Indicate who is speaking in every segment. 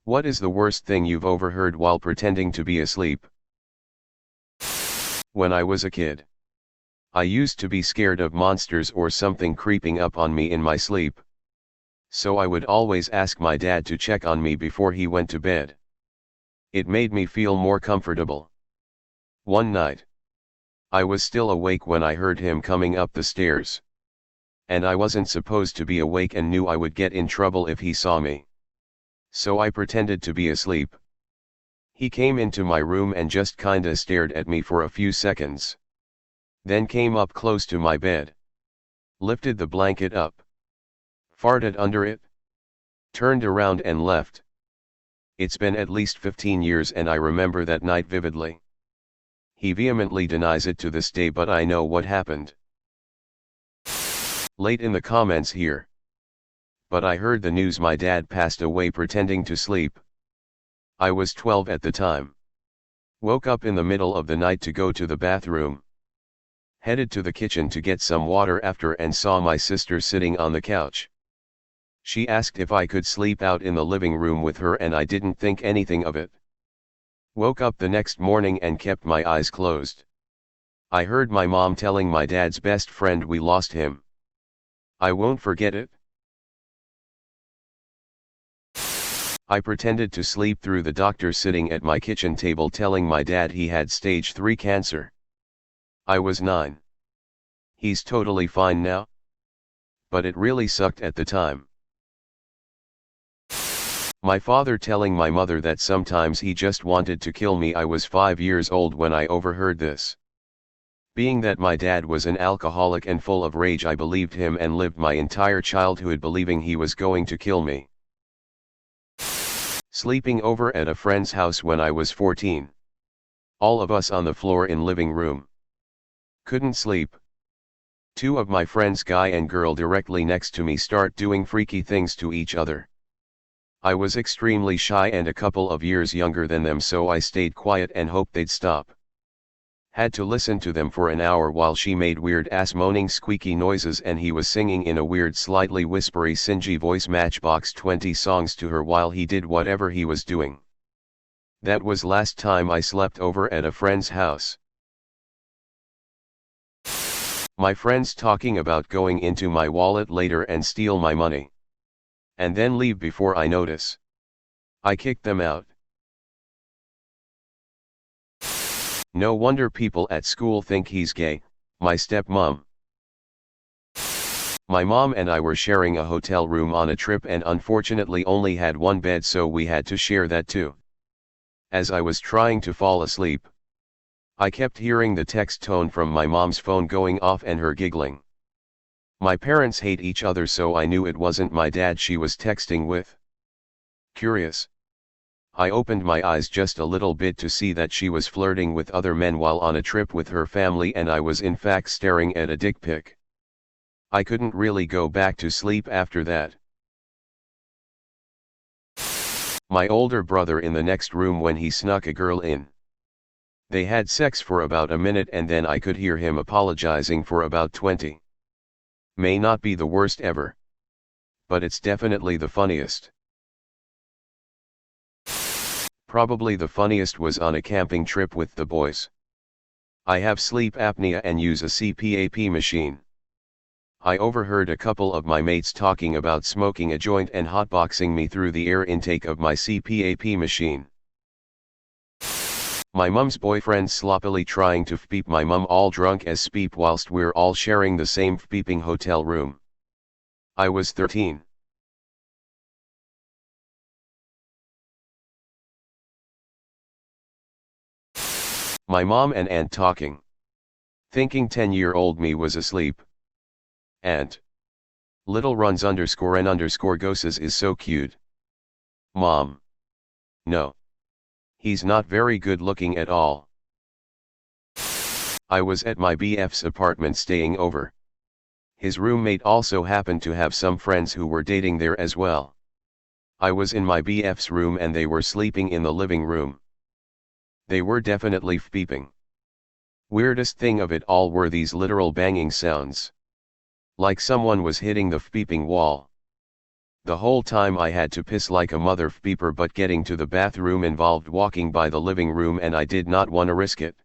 Speaker 1: What is the worst thing you've overheard while pretending to be asleep? When I was a kid, I used to be scared of monsters or something creeping up on me in my sleep. So I would always ask my dad to check on me before he went to bed. It made me feel more comfortable. One night, I was still awake when I heard him coming up the stairs. And I wasn't supposed to be awake and knew I would get in trouble if he saw me. So I pretended to be asleep. He came into my room and just kinda stared at me for a few seconds. Then came up close to my bed. Lifted the blanket up. Farted under it. Turned around and left. It's been at least 15 years and I remember that night vividly. He vehemently denies it to this day, but I know what happened. Late in the comments here. But I heard the news my dad passed away pretending to sleep. I was 12 at the time. Woke up in the middle of the night to go to the bathroom. Headed to the kitchen to get some water after and saw my sister sitting on the couch. She asked if I could sleep out in the living room with her and I didn't think anything of it. Woke up the next morning and kept my eyes closed. I heard my mom telling my dad's best friend we lost him. I won't forget it. I pretended to sleep through the doctor sitting at my kitchen table telling my dad he had stage 3 cancer. I was 9. He's totally fine now. But it really sucked at the time. My father telling my mother that sometimes he just wanted to kill me. I was 5 years old when I overheard this. Being that my dad was an alcoholic and full of rage, I believed him and lived my entire childhood believing he was going to kill me. Sleeping over at a friend's house when I was 14. All of us on the floor in living room. Couldn't sleep. 2 of my friends, guy and girl, directly next to me start doing freaky things to each other. I was extremely shy and a couple of years younger than them, so I stayed quiet and hoped they'd stop. Had to listen to them for an hour while she made weird ass moaning squeaky noises and he was singing in a weird slightly whispery singy voice Matchbox 20 songs to her while he did whatever he was doing. That was last time I slept over at a friend's house. My friends talking about going into my wallet later and steal my money. And then leave before I notice. I kicked them out. No wonder people at school think he's gay. My stepmom. My mom and I were sharing a hotel room on a trip and unfortunately only had one bed, so we had to share that too. As I was trying to fall asleep, I kept hearing the text tone from my mom's phone going off and her giggling. My parents hate each other, so I knew it wasn't my dad she was texting with. Curious. I opened my eyes just a little bit to see that she was flirting with other men while on a trip with her family, and I was in fact staring at a dick pic. I couldn't really go back to sleep after that. My older brother in the next room when he snuck a girl in. They had sex for about a minute and then I could hear him apologizing for about 20. May not be the worst ever. But it's definitely the funniest. Probably the funniest was on a camping trip with the boys. I have sleep apnea and use a CPAP machine. I overheard a couple of my mates talking about smoking a joint and hotboxing me through the air intake of my CPAP machine. My mum's boyfriend sloppily trying to beep my mum all drunk as speep whilst we're all sharing the same beeping hotel room. I was 13. My mom and aunt talking. Thinking 10-year-old me was asleep. Aunt. Little runs _n_ goses is so cute. Mom. No. He's not very good looking at all. I was at my BF's apartment staying over. His roommate also happened to have some friends who were dating there as well. I was in my BF's room and they were sleeping in the living room. They were definitely beeping. Weirdest thing of it all were these literal banging sounds. Like someone was hitting the beeping wall. The whole time I had to piss like a mother beeper, but getting to the bathroom involved walking by the living room and I did not want to risk it.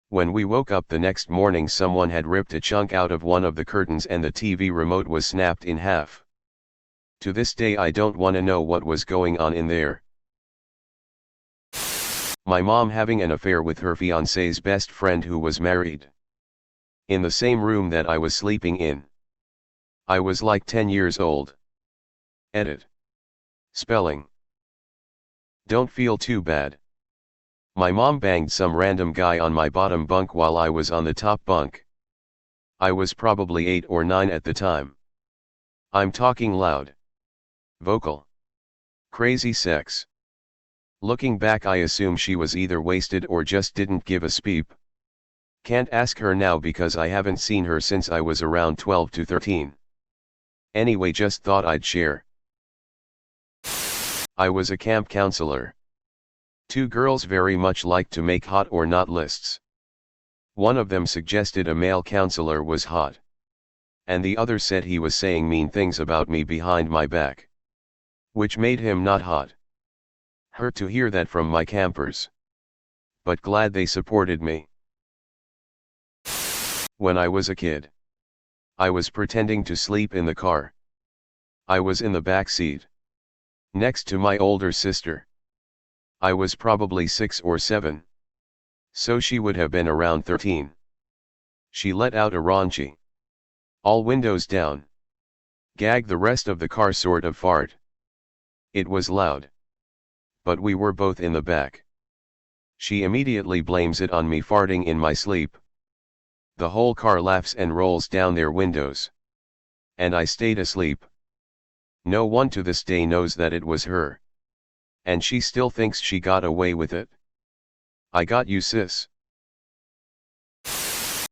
Speaker 1: When we woke up the next morning, someone had ripped a chunk out of one of the curtains and the TV remote was snapped in half. To this day I don't want to know what was going on in there. My mom having an affair with her fiancé's best friend who was married. In the same room that I was sleeping in. I was like 10 years old. Edit. Spelling. Don't feel too bad. My mom banged some random guy on my bottom bunk while I was on the top bunk. I was probably 8 or 9 at the time. I'm talking loud. Vocal. Crazy sex. Looking back, I assume she was either wasted or just didn't give a speep. Can't ask her now because I haven't seen her since I was around 12 to 13. Anyway, just thought I'd share. I was a camp counselor. 2 girls very much liked to make hot or not lists. One of them suggested a male counselor was hot. And the other said he was saying mean things about me behind my back. Which made him not hot. Hurt to hear that from my campers. But glad they supported me. When I was a kid, I was pretending to sleep in the car. I was in the back seat, next to my older sister. I was probably 6 or 7. So she would have been around 13. She let out a raunchy, all windows down, gag the rest of the car sort of fart. It was loud. But we were both in the back. She immediately blames it on me farting in my sleep. The whole car laughs and rolls down their windows. And I stayed asleep. No one to this day knows that it was her. And she still thinks she got away with it. I got you, sis.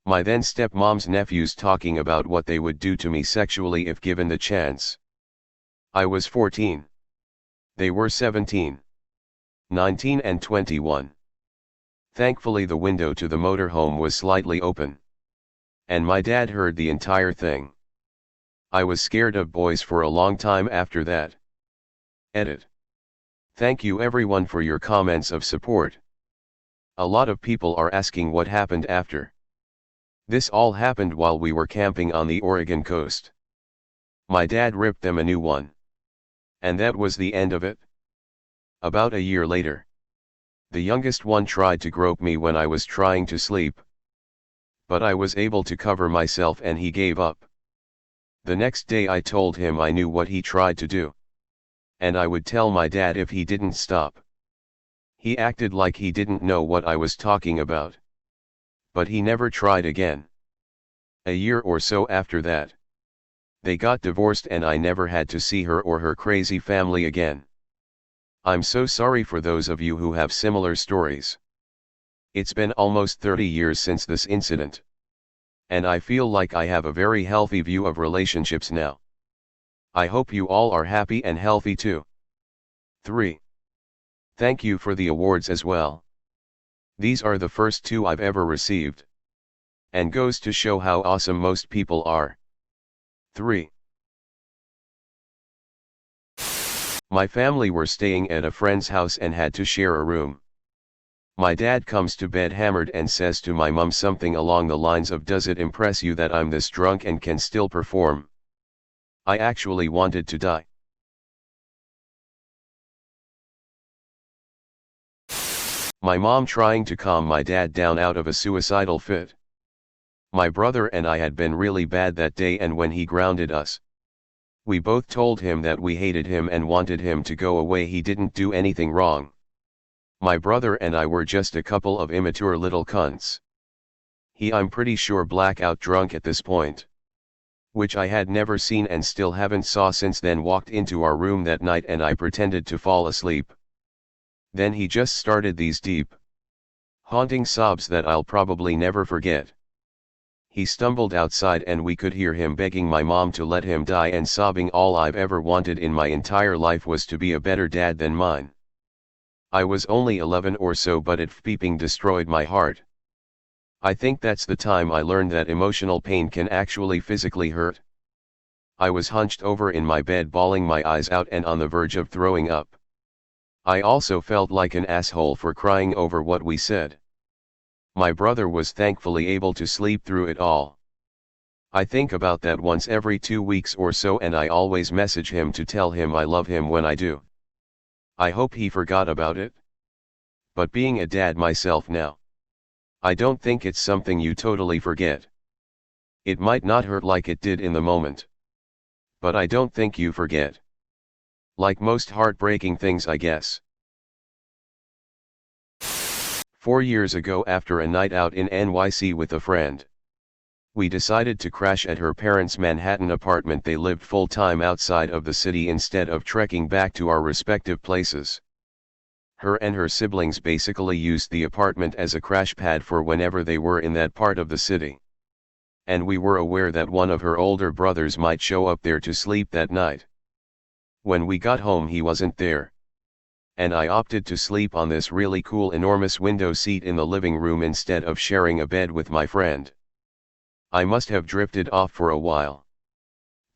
Speaker 1: My then stepmom's nephews talking about what they would do to me sexually if given the chance. I was 14. They were 17. 19 and 21. Thankfully the window to the motorhome was slightly open. And my dad heard the entire thing. I was scared of boys for a long time after that. Edit. Thank you everyone for your comments of support. A lot of people are asking what happened after. This all happened while we were camping on the Oregon coast. My dad ripped them a new one. And that was the end of it. About a year later, the youngest one tried to grope me when I was trying to sleep. But I was able to cover myself and he gave up. The next day I told him I knew what he tried to do. And I would tell my dad if he didn't stop. He acted like he didn't know what I was talking about. But he never tried again. A year or so after that, they got divorced and I never had to see her or her crazy family again. I'm so sorry for those of you who have similar stories. It's been almost 30 years since this incident. And I feel like I have a very healthy view of relationships now. I hope you all are happy and healthy too. 3. Thank you for the awards as well. These are the first 2 I've ever received. And goes to show how awesome most people are. 3. My family were staying at a friend's house and had to share a room. My dad comes to bed hammered and says to my mum something along the lines of, "Does it impress you that I'm this drunk and can still perform?" I actually wanted to die. My mom trying to calm my dad down out of a suicidal fit. My brother and I had been really bad that day, and when he grounded us, we both told him that we hated him and wanted him to go away. He didn't do anything wrong. My brother and I were just a couple of immature little cunts. I'm pretty sure blackout drunk at this point. Which I had never seen and still haven't saw since then. Walked into our room that night and I pretended to fall asleep. Then he just started these deep, haunting sobs that I'll probably never forget. He stumbled outside and we could hear him begging my mom to let him die and sobbing, "All I've ever wanted in my entire life was to be a better dad than mine." I was only 11 or so, but it flipping destroyed my heart. I think that's the time I learned that emotional pain can actually physically hurt. I was hunched over in my bed bawling my eyes out and on the verge of throwing up. I also felt like an asshole for crying over what we said. My brother was thankfully able to sleep through it all. I think about that once every 2 weeks or so, and I always message him to tell him I love him when I do. I hope he forgot about it. But being a dad myself now, I don't think it's something you totally forget. It might not hurt like it did in the moment, but I don't think you forget. Like most heartbreaking things, I guess. 4 years ago, after a night out in NYC with a friend, we decided to crash at her parents' Manhattan apartment. They lived full-time outside of the city instead of trekking back to our respective places. Her and her siblings basically used the apartment as a crash pad for whenever they were in that part of the city. And we were aware that one of her older brothers might show up there to sleep that night. When we got home, he wasn't there. And I opted to sleep on this really cool enormous window seat in the living room instead of sharing a bed with my friend. I must have drifted off for a while.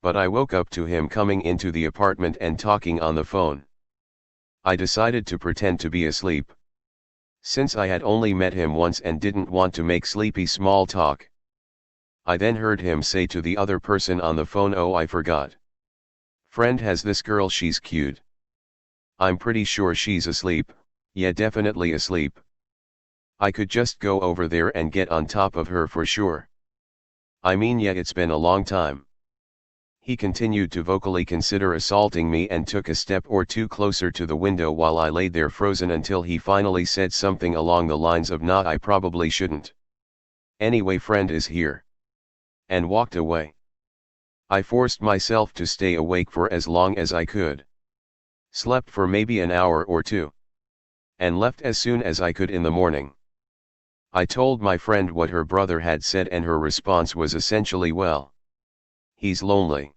Speaker 1: But I woke up to him coming into the apartment and talking on the phone. I decided to pretend to be asleep. Since I had only met him once and didn't want to make sleepy small talk. I then heard him say to the other person on the phone, "Oh, I forgot. Friend has this girl, she's cute. I'm pretty sure she's asleep, yeah, definitely asleep. I could just go over there and get on top of her for sure. I mean, yeah, it's been a long time." He continued to vocally consider assaulting me and took a step or two closer to the window while I lay there frozen until he finally said something along the lines of, "Nah, I probably shouldn't. Anyway, friend is here." And walked away. I forced myself to stay awake for as long as I could. Slept for maybe an hour or two. And left as soon as I could in the morning. I told my friend what her brother had said, and her response was essentially, "Well, he's lonely."